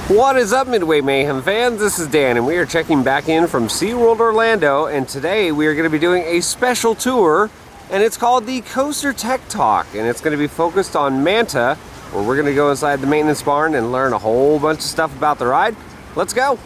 What is up, Midway Mayhem fans? This is Dan, and we are checking back in from SeaWorld Orlando, and today we are going to be doing a special tour, and it's called the Coaster Tech Talk, and it's going to be focused on Manta, where we're going to go inside the maintenance barn and learn a whole bunch of stuff about the ride. Let's go!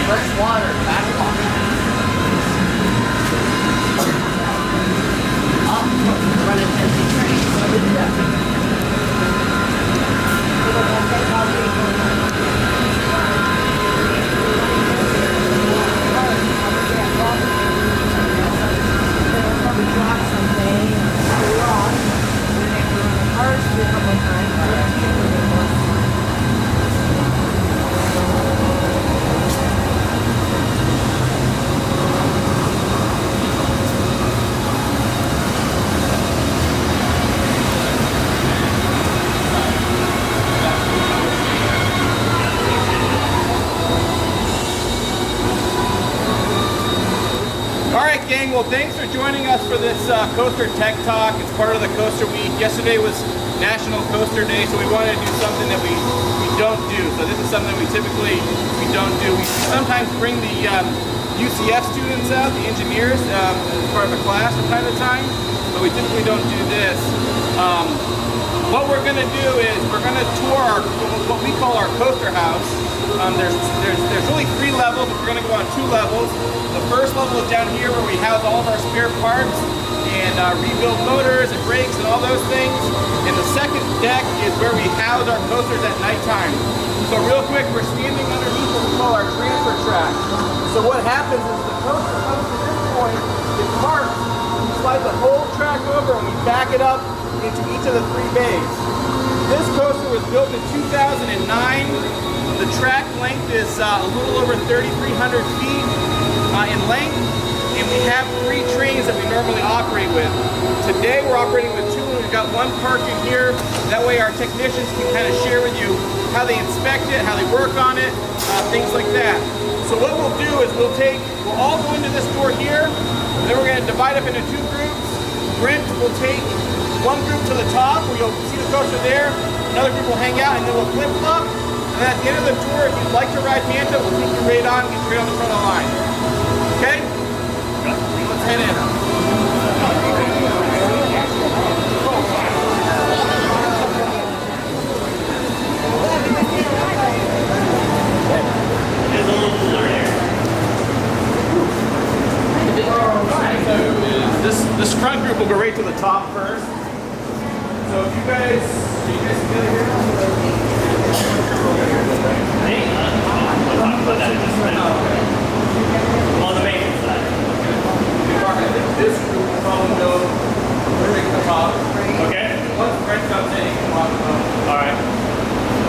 Fresh water, back on. Running 50 trains. Well, thanks for joining us for this Coaster Tech Talk. It's part of the Coaster Week. Yesterday was National Coaster Day, so we wanted to do something that we don't do. So this is something we typically don't do. We sometimes bring the UCF students out, the engineers, as part of a class from time to time, but we typically don't do this. What we're going to do is we're going to tour what we call our coaster house. There's really 3 levels, but we're going to go on 2 levels. The first level is down here where we house all of our spare parts and rebuild motors and brakes and all those things. And the second deck is where we house our coasters at nighttime. So real quick, we're standing underneath what we call our transfer track. So what happens is the coaster comes to this point, it parks, we slide the whole track over and we back it up into each of the 3 bays. This coaster was built in 2009. The track length is a little over 3,300 feet in length, and we have 3 trains that we normally operate with. Today we're operating with 2, and we've got 1 parked in here. That way our technicians can kind of share with you how they inspect it, how they work on it, things like that. So what we'll do is we'll all go into this door here, and then we're going to divide up into 2 groups. Brent will take 1 group to the top, where you'll see the coaster there. Another group will hang out, and then we'll flip-flop. And at the end of the tour, if you'd like to ride Manta, we'll take you right on and get you right on the front of the line. Okay? Let's head in. This front group will go right to the top first. So if you guys together here? On the maintenance side. This group will probably go right to the top. Okay. Once Brent comes in, he can walk up. Alright.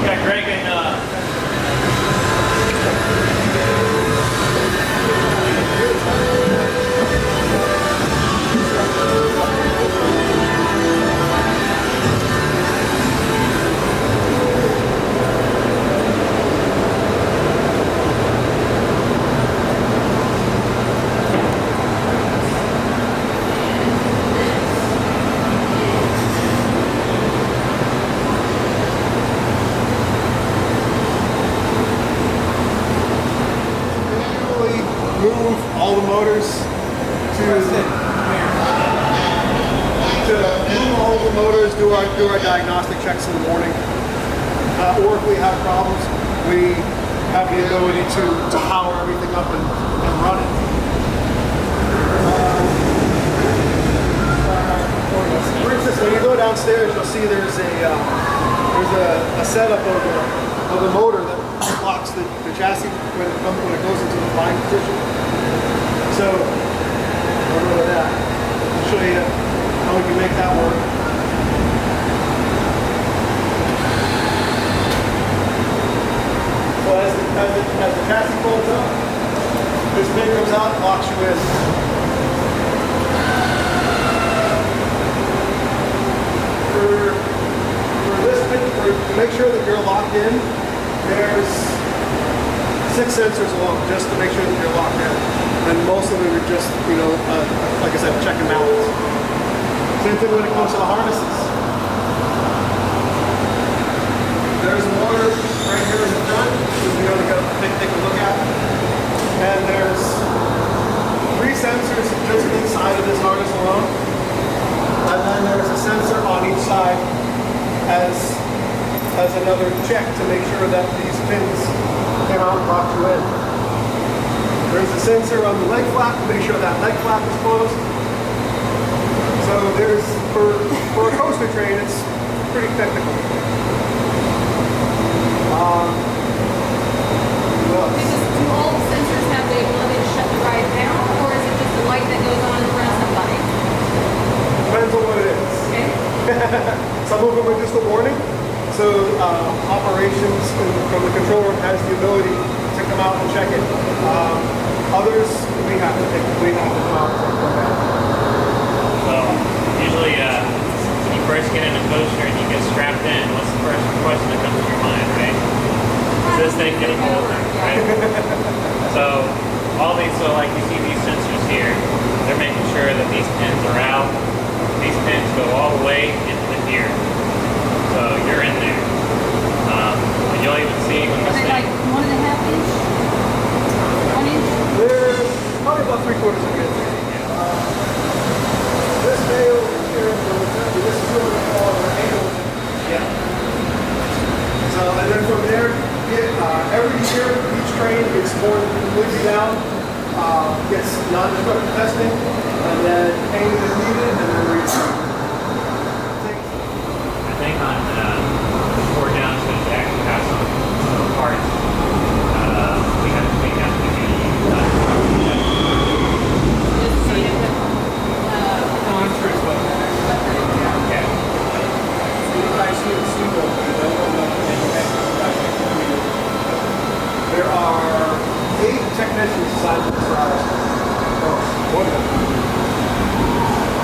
We got Greg and all the motors to move all the motors, do our diagnostic checks in the morning. Or if we have problems, we have the ability to power everything up and run it. For instance, when you go downstairs, you'll see there's a setup of the motor that locks the chassis when it goes into the flying position. So, I'll go to that. I'll show you how we can make that work. make sure that you're locked in, there's 6 sensors along just to make sure that you're locked in. And most of them are just, you know, like I said, check and balance. Same thing when it comes to the harnesses. There's water right here in the front, which we're going to go take a look at. And there's 3 sensors just inside of this harness alone. And then there's a sensor on each side as another check to make sure that these pins cannot lock you in. There's a sensor on the leg flap to make sure that leg flap is closed. So there's, for a coaster train, it's pretty technical. Do all the sensors have the ability to shut the ride down, or is it just a light that goes on around somebody? Depends on what it is. Okay. Some of them are just a warning. So operations from the control room has the ability to come out and check it. Others we have to come out and check them. So usually when you first get in a coaster and you get strapped in, what's the first question that comes to your mind, right? Is this thing getting older, right? So all these, so like you see these sensors here, they're making sure that these pins are out. These pins go all the way into the gear. So you're in there. And you'll even see when Are this they like thing, 1.5 inch? 1 inch? They're probably about 3/4 of an inch. This day over here, this is what we call an angle. yeah. So, and then from there, every year, each train gets more completely down, gets non-destructive testing, and then painted as needed, and then retrained. I think on the 4 down shows they actually have some parts we have to take out to get Just treat it with, yeah. You guys see the SeaWorld, there are 8 technicians assigned to this ride. More than that.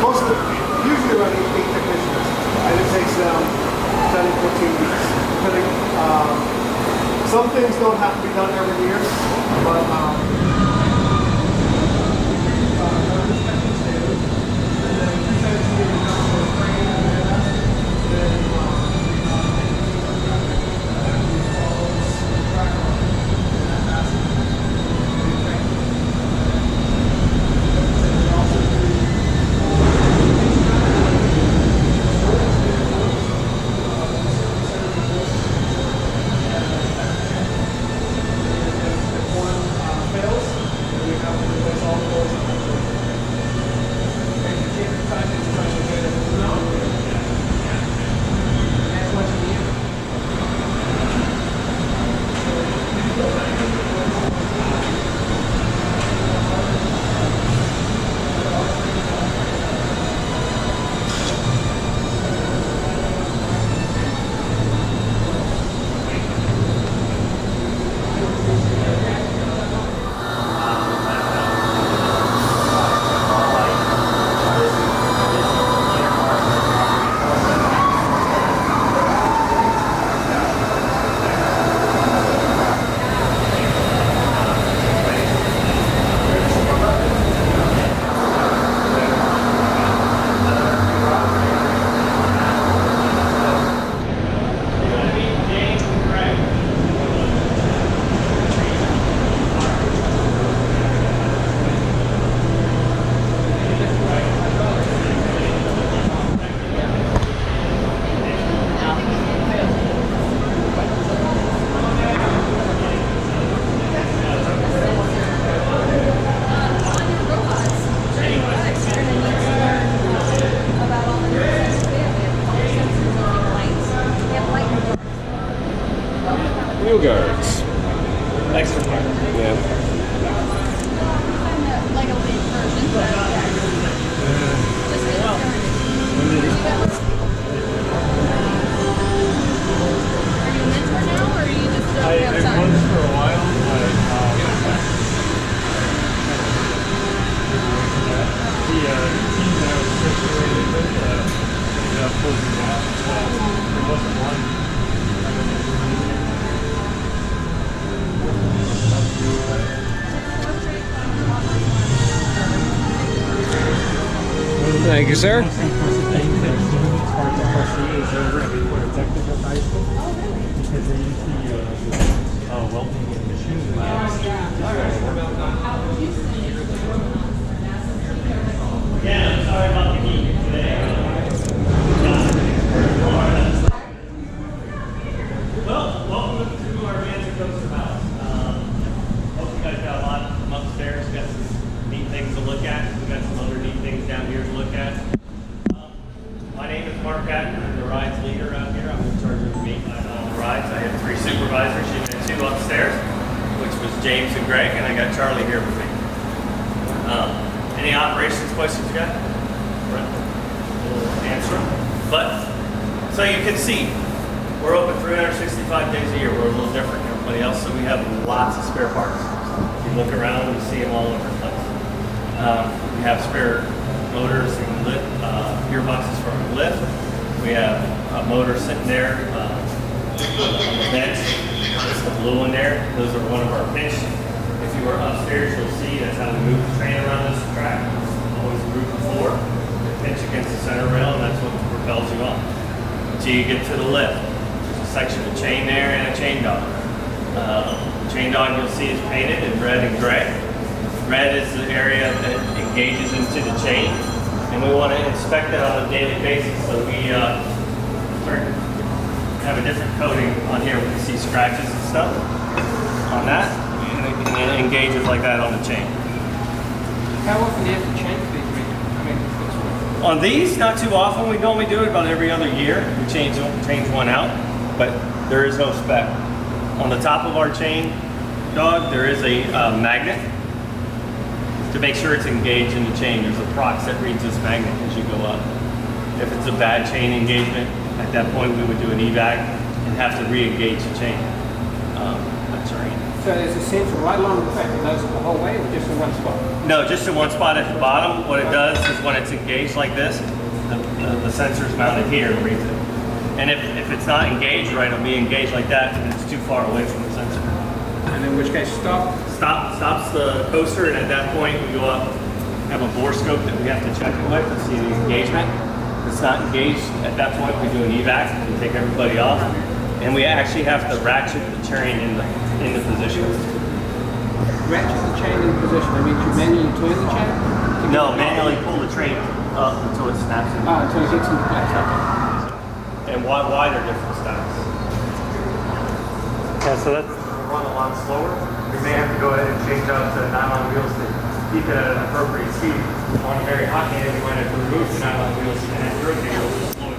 Most of them, usually around 8 technicians. And it takes them 10 to 14 weeks. Depending, some things don't have to be done every year, but Wheel guards. Extra part. Yeah. like a big version. Just really Are you a mentor now, or are you just I have did time? once for a while, but the team that I was situated with ended up closing down. So there wasn't one Thank you, sir. It's hard to foresee is over at Newport Technical High School because they use the welding and machining labs. Yeah, I'm sorry about the heat today. Well, welcome to our Manta Coaster House. Hope you guys got a lot from upstairs. We got some neat things to look at. We got some other neat things down here to look at. My name is Mark Patton. I'm the rides leader out here. I'm in charge of the maintenance on the rides. I have 3 supervisors. You had 2 upstairs, which was James and Greg, and I got Charlie here with me. Any operations questions you got? Right. We'll answer them. But, so you can see, we're open 365 days a year. We're a little different than everybody else, so we have lots of spare parts. If you look around, you see them all over the place. We have spare motors and lift, gearboxes for our lift. We have a motor sitting there on the bench. There's a blue one there. Those are one of our pinch. If you were upstairs, you'll see that's how we move the train around this track. Always group of 4. Pinch against the center rail, and that's what propels you on. Until you get to the lift. There's a section of chain there and a chain dog. Chain dog you'll see is painted in red and gray. Red is the area that engages into the chain, and we want to inspect it on a daily basis. So we have a different coating on here. We can see scratches and stuff on that, and it engages like that on the chain. How often do you have to change these? On these, not too often. We normally do it about every other year. We change one out, but there is no spec. On the top of our chain dog, there is a magnet to make sure it's engaged in the chain. There's a prox that reads this magnet as you go up. If it's a bad chain engagement, at that point we would do an evac and have to re-engage the chain. That's right. So there's a sensor right along the back that does it the whole way, or just in one spot? No, just in one spot at the bottom. What it does is when it's engaged like this, the sensor's mounted here and reads it. And if it's not engaged right, it'll be engaged like that and it's too far away from the sensor. And in which case, Stops the coaster, and at that point we go up, have a bore scope that we have to check it with to see the engagement. If it's not engaged, at that point we do an evac and take everybody off. And we actually have to ratchet the chain in the position. ratchet the chain in position. That means you manually turn the chain? No, manually pull the train up until it snaps in. Oh, until it gets into place. And why they're different styles. Yeah, so that's run a lot slower. You may have to go ahead and change out the nylon wheels to keep it at an appropriate speed. On a very hot day, you might have to remove the nylon wheels and have to rotate a little slower.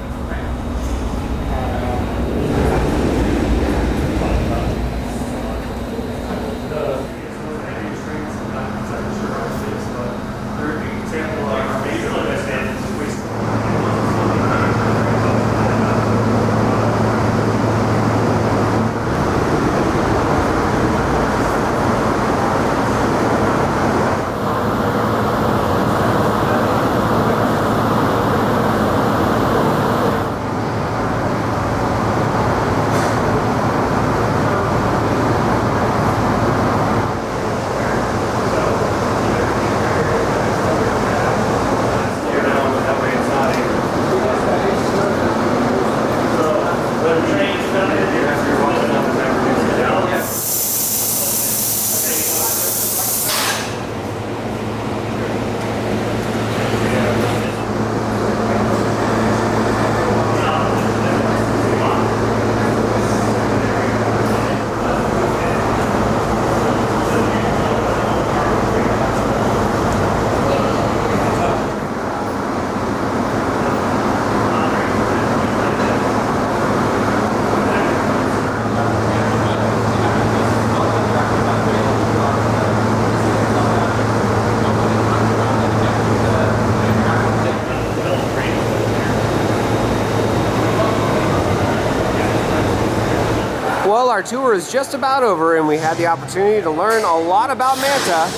Well, our tour is just about over and we had the opportunity to learn a lot about Manta,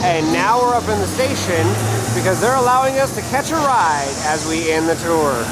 and now we're up in the station because they're allowing us to catch a ride as we end the tour.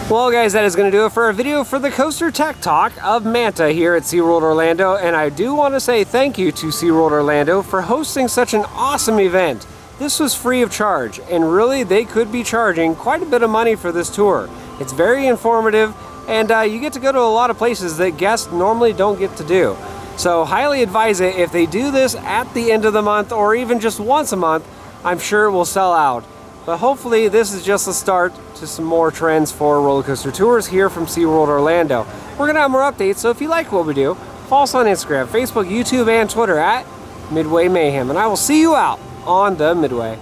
Well guys, that is going to do it for a video for the Coaster Tech Talk of Manta here at SeaWorld Orlando, and I do want to say thank you to SeaWorld Orlando for hosting such an awesome event. This was free of charge, and really they could be charging quite a bit of money for this tour. It's very informative, and you get to go to a lot of places that guests normally don't get to do. So highly advise it. If they do this at the end of the month or even just once a month, I'm sure it will sell out. But hopefully this is just a start to some more trends for roller coaster tours here from SeaWorld Orlando. We're going to have more updates, so if you like what we do, follow us on Instagram, Facebook, YouTube, and Twitter at Midway Mayhem. And I will see you out on the Midway.